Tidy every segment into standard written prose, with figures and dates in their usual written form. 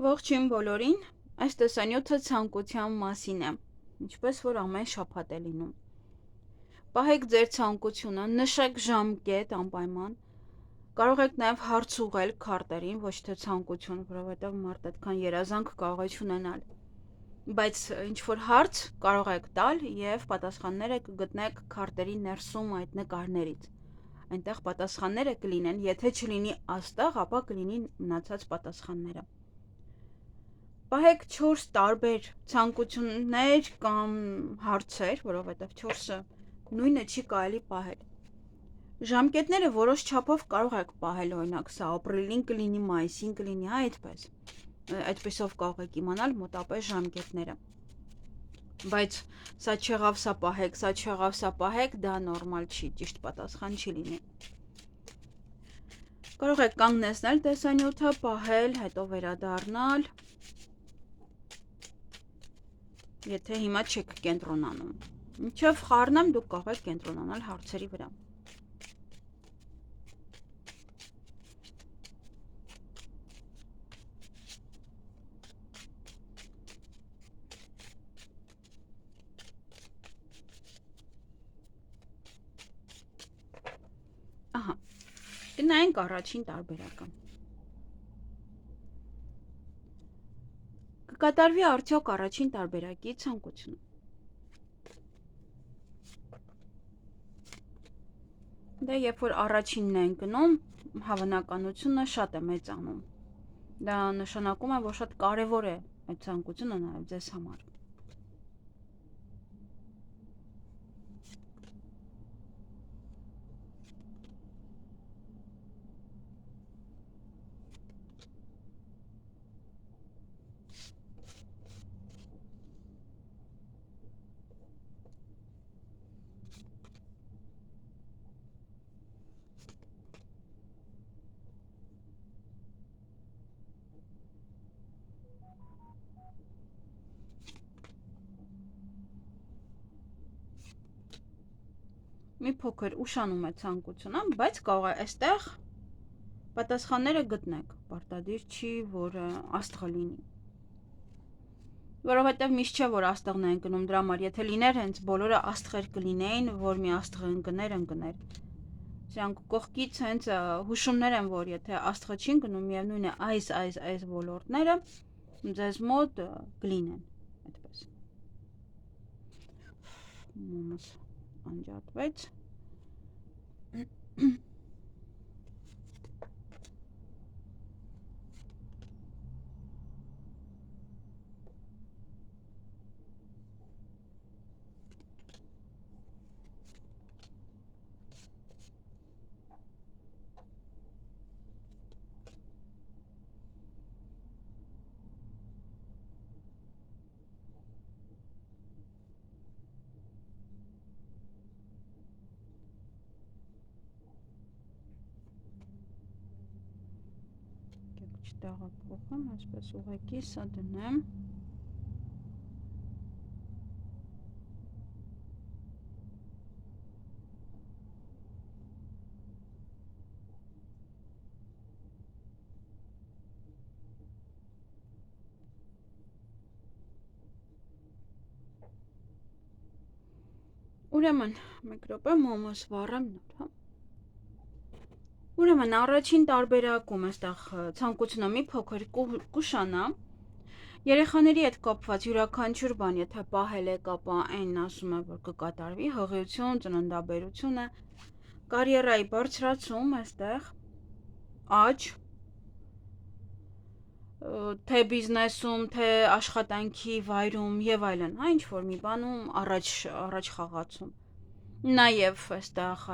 Ողջույն բոլորին, այս տեսանյութը ցանկության մասին է, ինչպես որ ամեն շաբաթ է լինում։ Պահեք ձեր ցանկությունը, նշեք ժամկետ անպայման, կարող եք նաև հարց ուղղել քարտերին, ոչ թե ցանկություն, որովհետև մարդ այդքան երազանք կարող է չունենալ։ Բայց ինչ-որ հարց կարող եք տալ և պատասխանները կգտնեք քարտերի ներսում այդ նկարներից։ Այնտեղ պատասխանները կլինեն, եթե չլինի աստեղ, ապա կլինի մնացած պատասխանները։ Պահեք 4 տարբեր ցանկություններ կամ հարցեր, որովհետև 4-ը նույնը չի կարելի պահել։ Ժամկետները որոշ չափով կարող եք պահել, օրինակ սա ապրիլին կլինի, մայիսին կլինի, այդպես։ Այդպեսով կարող եք իմանալ մոտապես ժամկետները։ Բայց սա չեղավ, սա պահեք, սա չեղավ, սա պահեք, դա նորմալ չի, ճիշտ պատասխան չի լինի։ Կարող եք կանգնեցնել տեսանյութը, պահել, հետո վերադառնալ, եթե հիմա չեք կենտրոնանում։ Մինչև խառնեմ, դուք կարող եք կենտրոնանալ հարցերի վրա։ Ահա, գնայինք առաջին տարբերակը։ Կկատարվի արդյոք առաջին տարբերակի ցանկությունը։ Դե երբ որ առաջինն է ընկնում, հավանականությունը շատ է մեծանում։ Դա նշանակում է, որ շատ կարևոր է այդ ցանկությունը նաև ձեզ համար։ Մի փոքր ուշանում է ցանկությունը, բայց կարող է այստեղ պատասխանները գտնեք, պարտադիր չի, որ աստղը լինի։ Որովհետև միշտ չէ, որ աստղն է ընկնում, դրա համար, եթե լիներ հենց բոլորը աստղեր կլինեին, որ մի աստղը ընկներ։ Սրանք կողքից հենց հուշումներ են, որ եթե աստղը չի ընկնում, միևնույն է այս ոլորտները ձեզ մոտ կլինեն, այդպես։ Մոմս անջատվեց։ Չտեղափոխեմ, այսպես ուղղակի սա դնեմ։ Ուրեմն, մեկ րոպե մոմոս վառեմ նոր, հա։ Ուրեմն, առաջին տարբերակում այստեղ ցանկությունը մի փոքր կուշանա։ Երեխաների հետ կապված յուրաքանչյուր բան, եթե պահել եք, ապա այն ասում է, որ կկատարվի, հղիություն, ծննդաբերությունը, կարիերայի բարձրացում այստեղ, աճ, թե բիզնեսում, թե աշխատանքի վայրում եւ այլն, հա, ինչ-որ մի բանում առաջ խաղացում։ Նաեւ այստեղ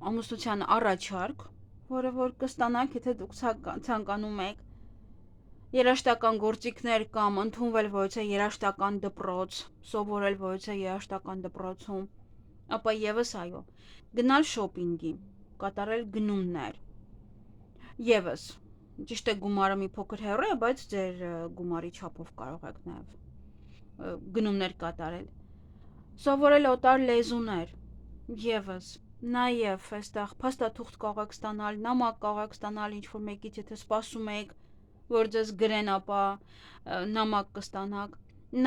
ամուսնության առաջարկ, որը որ կստանաք, եթե դուք ցանկանում եք, երաժշտական գործիքներ կամ ընդունվել որևէ երաժշտական դպրոց, սովորել որևէ երաժշտական դպրոցում, ապա եւս այո, գնալ շոփինգի, կատարել գնումներ։ Եվս, ճիշտ է գումարը մի փոքր հեռու է, բայց ձեր գումարի չափով կարող եք նաեւ գնումներ կատարել։ Սովորել օտար լեզուներ, եւս, նաեւ այստեղ փաստաթուղթ կարող եք ստանալ, նամակ կարող եք ստանալ ինչ-որ մեկից, եթե սպասում եք, որ ձեզ գրեն, ապա նամակ կստանաք,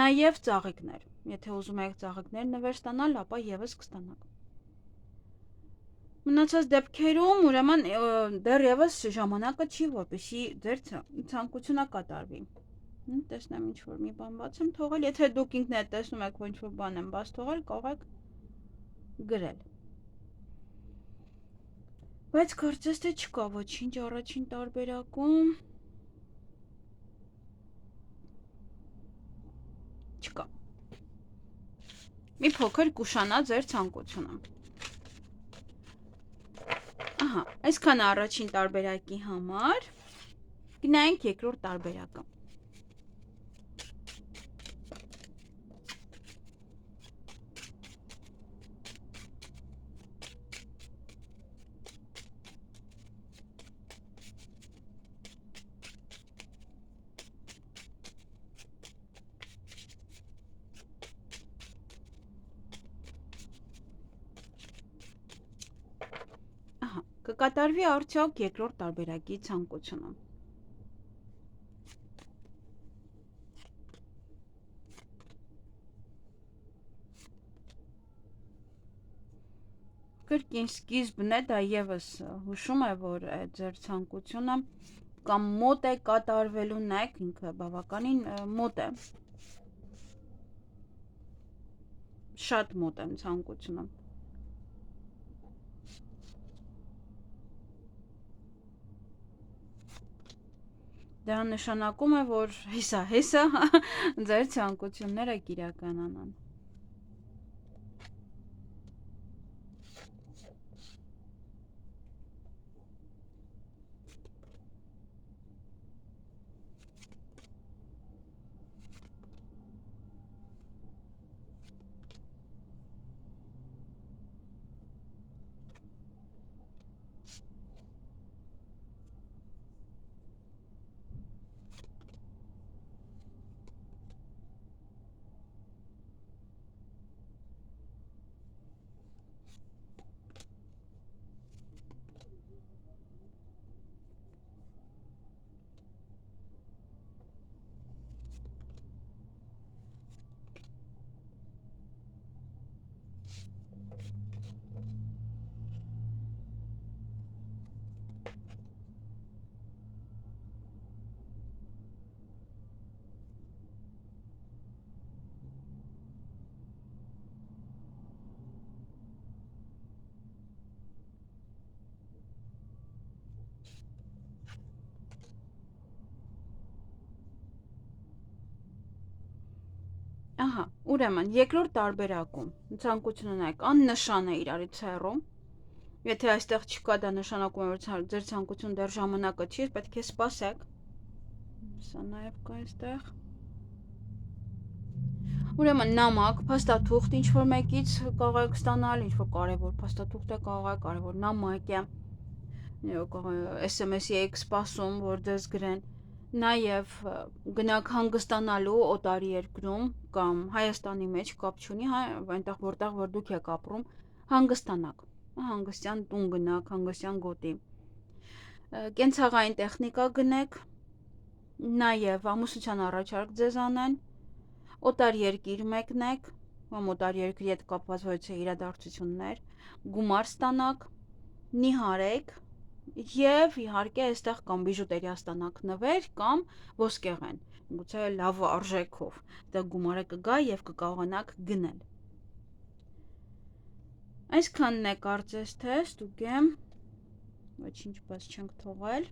նաև ծաղիկներ, եթե ուզում եք ծաղիկներ նվեր ստանալ, ապա եւս կստանաք։ Մնացած դեպքերում ուրեմն դեռևս ժամանակը չի, որպեսզի ձեր ցանկությունը կատարվի։ Տեսնեմ ինչ որ մի բան բաց եմ թողել, եթե դուք ինքներդ տեսնում եք, որ ինչ որ բան եմ բաց թողել, կարող եք գրել։ Բայց կարծես թե չկա ոչինչ առաջին տարբերակում։ Չկա։ Մի փոքր կուշանա ձեր ցանկությունը։ Ահա, այսքանը առաջին տարբերակի համար։ Գնայինք երկրորդ տարբերակը։ Կկատարվի արդյոք երկրորդ տարբերակի ցանկությունը։ Կրկին սկիզբն է, դա եւս հուշում է, որ ձեր ցանկությունը կամ մոտ է կատարվելուն, նայեք, ինքը բավականին մոտ է։ Շատ մոտ եմ ցանկությունը։ Դա նշանակում է, որ հեսա ձեր ցանկությունները կիրականանան։ Ահա, ուրեմն երկրորդ տարբերակում ցանկությունը նայեք, աննշան է իրարից հեռու։ Եթե այստեղ չկա, դա նշանակում է, որ ձեր ցանկությունը դեռ ժամանակը չի, պետք է սպասեք։ Սա նաև կա այստեղ։ Ուրեմն նամակ, փաստաթուղթ ինչ որ մեկից կարող եք ստանալ, ինչ որ կարևոր փաստաթուղթ է կարող է, կարևոր նամակ է։ SMS-ի եք սպասում, որ դες գրեն։ Նաև գնաք հանգստանալու օտարի երկրում կամ Հայաստանի մեջ կապ չունի, այնտեղ որտեղ որ դուք եք ապրում, հանգստանաք, հանգստյան տուն գնաք, հանգստյան գոտի։ Կենցաղային տեխնիկա գնեք, նաև ամուսնության առաջարկ ձեզ անեն, օտար երկիր մեկնեք, կամ օտար երկրի հետ կապված ոչ թե իրադարձություններ, գումար ստանաք, նիհարեք, եւ իհարկե այստեղ կամ բիժուտերիա ստանաք նվեր կամ ոսկեղեն, գուցե լավ արժեքով, դա գումարը կգա եւ կկարողանաք գնել։ Այսքանն է կարծես թե ստուգեմ, ոչինչ բաց չենք թողել,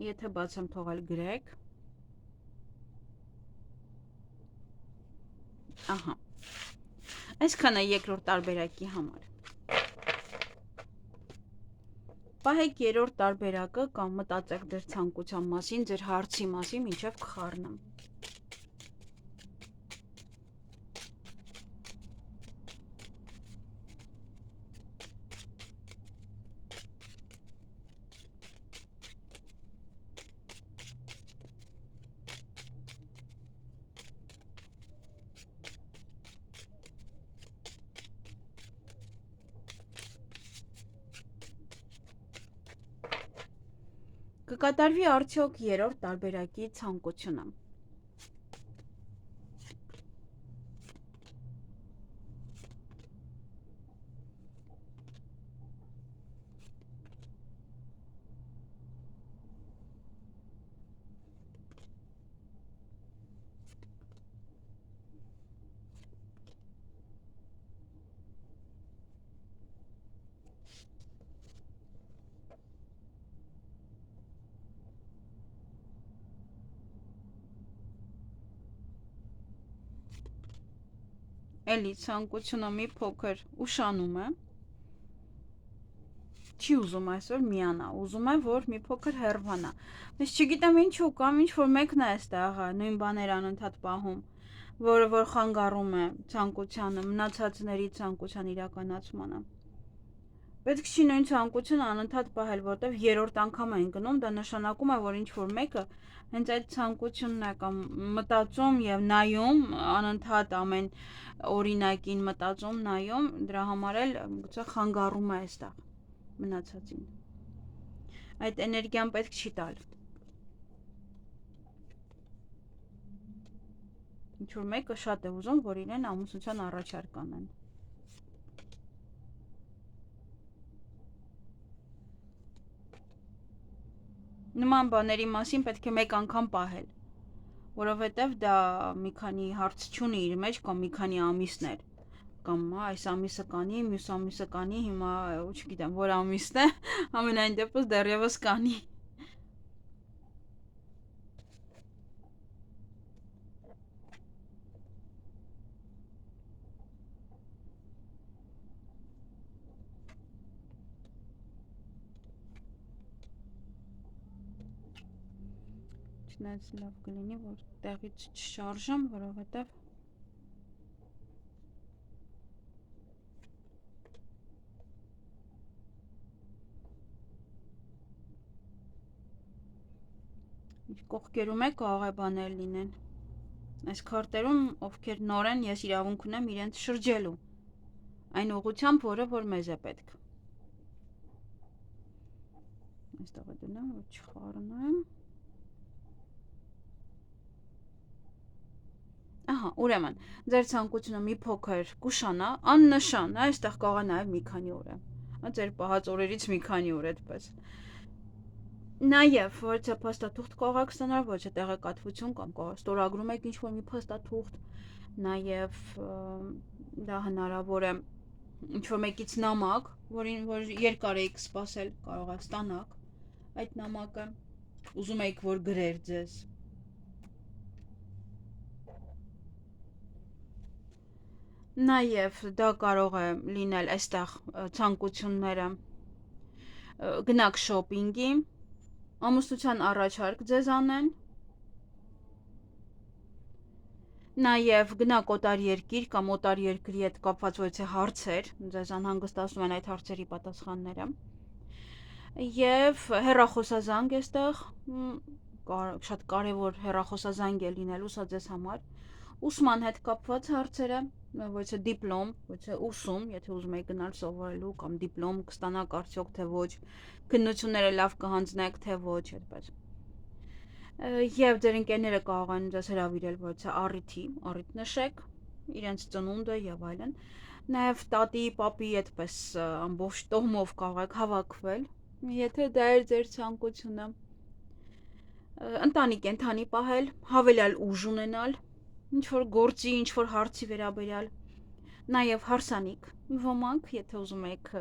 եթե բաց եմ թողել գրեք։ Ահա, այսքան է երկրորդ տարբերակի համար։ Պահեք երրորդ տարբերակը կամ մտածեք ձեր ցանկության մասին, ձեր հարցի մասին, մինչև կխառնեմ։ կկատարվի արդյոք երրորդ տարբերակի ցանկությունը։ Էլի ցանկությունը մի փոքր ուշանում է, չի ուզում այսօր միանա, ուզում է, որ մի փոքր հեռվանա։ Բայց չգիտեմ ինչու, կամ ինչ-որ մեկն է այստեղ նույն բաներ անընդհատ պահում, որը որ խանգարում է ցանկությանը, մնացածների ցանկության իրականացմանը։ Պետք չի նույն ցանկությունը անընդհատ պահել, որտեվ երրորդ անգամ են գնում, դա նշանակում է, որ ինչ-որ մեկը հենց այդ ցանկությունն է կամ մտածում եւ նայում, անընդհատ ամեն օրինակին մտածում, նայում, դրա համար էլ գուցե խանգարում է այստեղ մնացածին։ Այդ էներգիան պետք չի տալ։ Ինչ-որ մեկը շատ է ուզում, որ իրեն ամուսնության առաջարկ անեն։ Նման բաների մասին պետք է մեկ անգամ պահել, որովհետև դա մի քանի հարց չունի իր մեջ կամ մի քանի ամիսներ, կամ այս ամիսը կանի, մյուս ամիսը կանի, հիմա չգիտեմ որ ամիսն է, ամենայն դեպս դեռևս կանի։ Չնայած լավ կլինի, որ տեղից չշարժեմ, որովհետև կողքերում է կարող է բաներ լինեն։ Այս քարտերում, ովքեր նոր են, ես իրավունք ունեմ իրենց շրջելու, այն ուղղությամբ, որը որ մեզ է պետք։ Այստեղ է դնեմ, որ չխառնեմ։ Ահա, ուրեմն, ձեր ցանկությունը մի փոքր կուշանա, աննշան, այստեղ կարող է նաև մի քանի օր է։ Ձեր պահած օրերից մի քանի օր այդպես։ Նաև, ոչ թե փաստաթուղթ կարող եք ստանալ, ոչ թե տեղեկատվություն կամ ստորագրում եք ինչ-որ մի փաստաթուղթ, նաև դա հնարավոր է ինչ-որ մեկից նամակ, որ երկար եք սպասել, կարող է ստանաք այդ նամակը, ուզում եք, որ գրեր ձեզ։ Նաև դա կարող է լինել այստեղ ցանկությունները, գնաք շոպինգի, ամուսնության առաջարկ ձեզ անեն, նաև գնաք օտար երկիր կամ օտար երկրի հետ կապված ոչ թե հարցեր, ձեզ անհանգստացնում են այդ հարցերի պատասխանները, և հեռախոսազանգ էստեղ, շատ կարևոր հեռախոսազանգ է լինելու սա ձեզ համար, ուսման հետ կապված հարցերը, ոչ թե դիպլոմ, ոչ թե ուսում, եթե ուզում եք գնալ սովորելու կամ դիպլոմ կստանաք արդյոք թե ոչ, քննությունները լավ կհանձնեք թե ոչ, այդպես։ Եվ ձեր ընկերները կարող են ձեզ հրավիրել ոչ թե առիթ նշեք, իրենց ծնունդը եւ այլն։ Նաև տատի, պապի այդպես ամբողջ տոհմով կարող եք հավաքվել, եթե դա է ձեր ցանկությունը։ Ընտանիք կենթանի պահել, հավելյալ ուժ ունենալ, ինչ-որ գործի, ինչ-որ հարցի վերաբերյալ, նաև հարսանիք ոմանք, եթե ուզում եք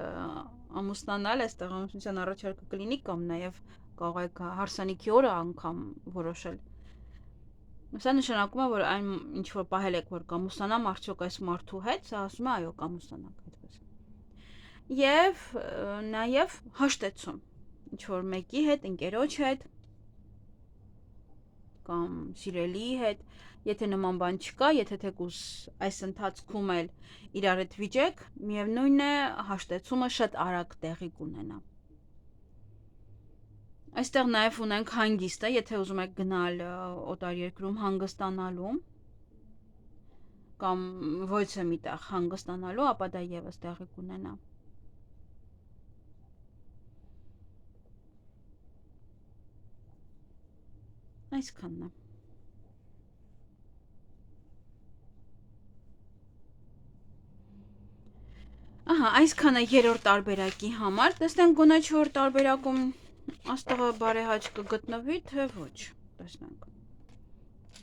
ամուսնանալ, այստեղ ամուսնության առաջարկը կլինի կամ նաև կարող եք հարսանիքի օրը անգամ որոշել։ Սա նշանակում է, որ այն ինչ որ պահել եք, որ կամուսնանամ արդյոք այս մարդու հետ, սա ասում է այո, կամուսնանանք այդպես։ Եվ նաև հաշտեցում, ինչ որ մեկի հետ, ընկերոջ հետ կամ սիրելիի հետ, եթե նման բան չկա, եթե թեկուզ այս ընթացքում էլ իրար հետ վիճեք, միևնույն է հաշտեցումը շատ արագ տեղի կունենա։ Այստեղ նաև ունենք հանգիստը, եթե ուզում եք գնալ օտար երկրում հանգստանալու կամ ոչ թե մի տեղ հանգստանալու, ապա դա եւս տեղի կունենա։ Այստեղ, Այսքանն է։ Ահա, այսքանը երրորդ տարբերակի համար, տեսնենք գոնե 4-րդ տարբերակում աստղը բարեհաճ կգտնվի, թե ոչ, տեսնենք։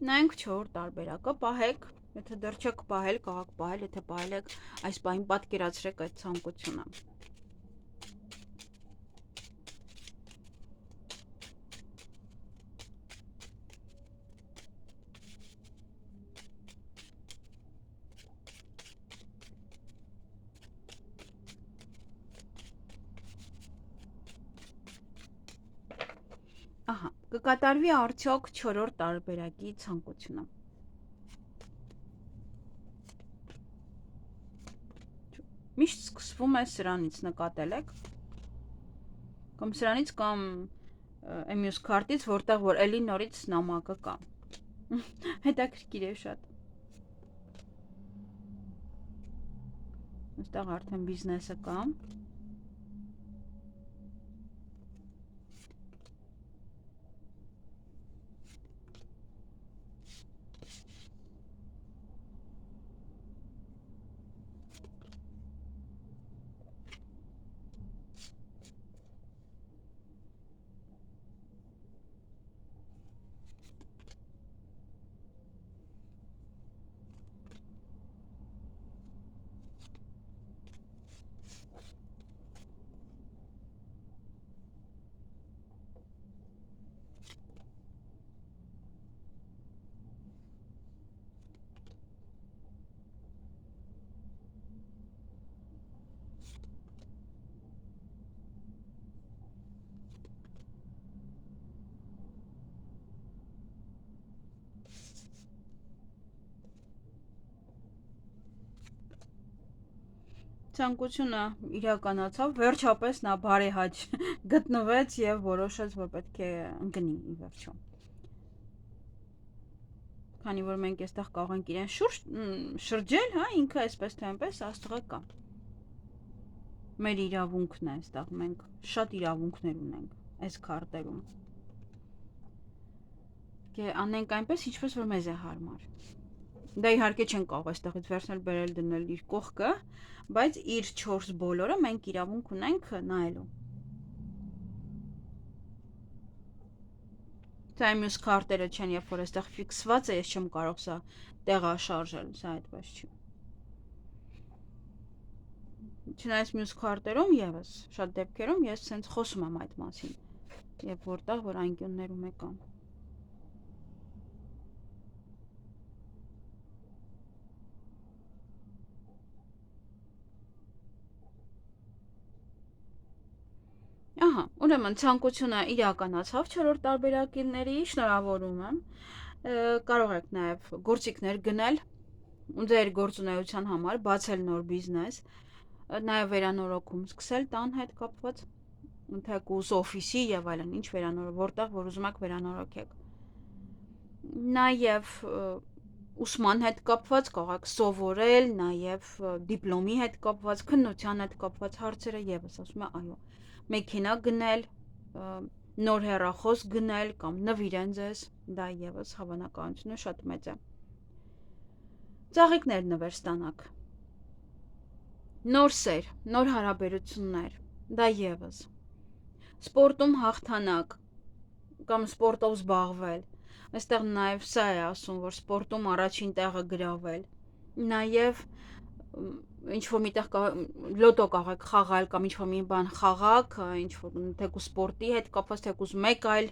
Նայենք 4-րդ տարբերակը, պահեք, եթե դեռ չեք պահել, կարող պահել, եթե պահել եք, այս պահին պատկերացրեք այդ ցանկությունը։ Ահա, կկատարվի արդյոք 4-րդ տարբերակի ցանկությունը։ Միշտ սկսվում է սրանից, նկատել եք, կամ սրանից կամ մյուս քարտից, որտեղ որ էլի նորից նամակը կա։ Հետաքրքիր է շատ։ Այստեղ արդեն բիզնեսը կա։ Ցանկությունը իրականացավ, վերջապես նա բարեհաճ գտնվեց եւ որոշեց, որ պետք է ընկնի ի վերջո։ Քանի որ մենք այստեղ կարող ենք իրեն շրջել, հա, ինքը այսպես թե այնպես աստղը կա։ Մեր իրավունքն է այստեղ, մենք շատ իրավունքներ ունենք այս քարտերում։ Անենք այնպես, ինչպես որ մեզ է հարմար։ Դա իհարկե չեն կարող այստեղից վերցնել, բերել, դնել իր կողքը, բայց իր 4 բոլորը մենք իրավունք ունենք նայելու։ Սա մյուս քարտերը չեն, երբ որ այստեղ ֆիքսված է, ես չեմ կարող սա տեղաշարժել, սա այդպես չի։ Չնայած մյուս քարտերում եւս շատ դեպքերում ես ցենց խոսում եմ այդ մասին, երբ որտեղ որ անկյուններում է կամ։ Ահա, ուրեմն ցանկությունը իրականացավ 4-րդ տարբերակների, շնորհավորում եմ։ Կարող եք նաև գործիքներ գնել ձեր գործունեության համար, բացել նոր բիզնես, նաև վերանորոգում սկսել տան հետ կապված, թեկուզ օֆիսի եւ այլն, ինչ որտեղ որ ուզում եք վերանորոգեք։ Նաև ուսման հետ կապված կարող եք սովորել, նաև դիպլոմի հետ կապված, քննության հետ կապված հարցերը եւս, ասում եմ, այո, մեքենա գնել, նոր հեռախոս գնել կամ նվիրեն ձեզ, դա եւս հավանականությունը շատ մեծ է։ Ծաղիկներ նվեր ստանաք։ Նոր սեր, նոր հարաբերություններ, դա եւս։ Սպորտում հաղթանակ կամ սպորտով զբաղվել։ Այստեղ նաև սա է ասում, որ սպորտում առաջին տեղը գրավել։ Նաև ինչ որ միտեղ լոտո կարող եք խաղալ կամ ինչ որ մի բան խաղաք, ինչ որ թեկուզ սպորտի հետ կապված, թեկուզ մեկ այլ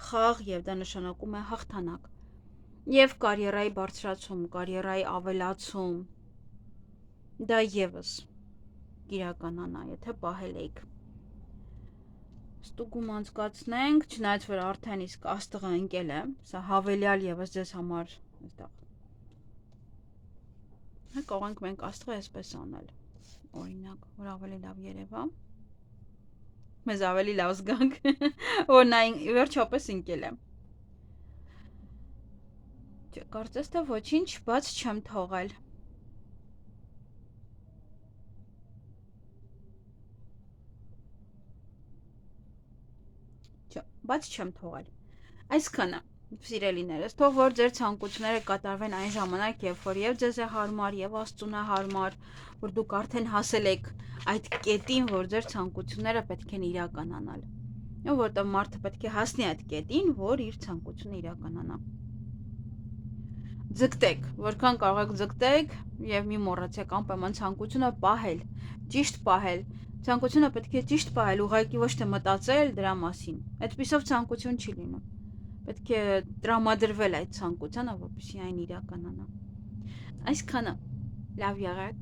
խաղ եւ դա նշանակում է հաղթանակ։ Եվ կարիերայի բարձրացում, կարիերայի ավելացում։ Դա եւս իրականանա, եթե պահել եք։ Ստուգում անցկացնենք, չնայած որ արդեն իսկ աստղը ընկել է, սա հավելյալ եւս ձեզ համար այստեղ։ Կարող ենք մենք աստղը այսպես անել, օրինակ, որ ավելի լավ երևա, մեզ ավելի լավ զգանք, որ նա վերջապես ընկել է։ Կարծես թե ոչինչ բաց չեմ թողել։ Բաց չեմ թողել։ Այսքանը։ Սիրելիներս, թող որ ձեր ցանկությունները կատարվեն այն ժամանակ, երբ որ եւ ձեզ է հարմար, եւ Աստծուն է հարմար, որ դուք արդեն հասել եք այդ կետին, որ ձեր ցանկությունները պետք են իրականանալ։ Որտեղ մարդը պետք է հասնի այդ կետին, որ իր ցանկությունը իրականանա։ Ձգտեք, որքան կարող եք ձգտեք եւ մի մոռացեք անպայման ցանկությունը պահել, ճիշտ պահել։ Ցանկությունը պետք է ճիշտ պահել, ուղղակի ոչ թե մտածել դրա մասին։ Այդպիսով ցանկություն չի լինում։ Պետք է տրամադրվել այդ ցանկությանը, որպեսզի այն իրականանա։ Այսքանը։ Լավ եղեք։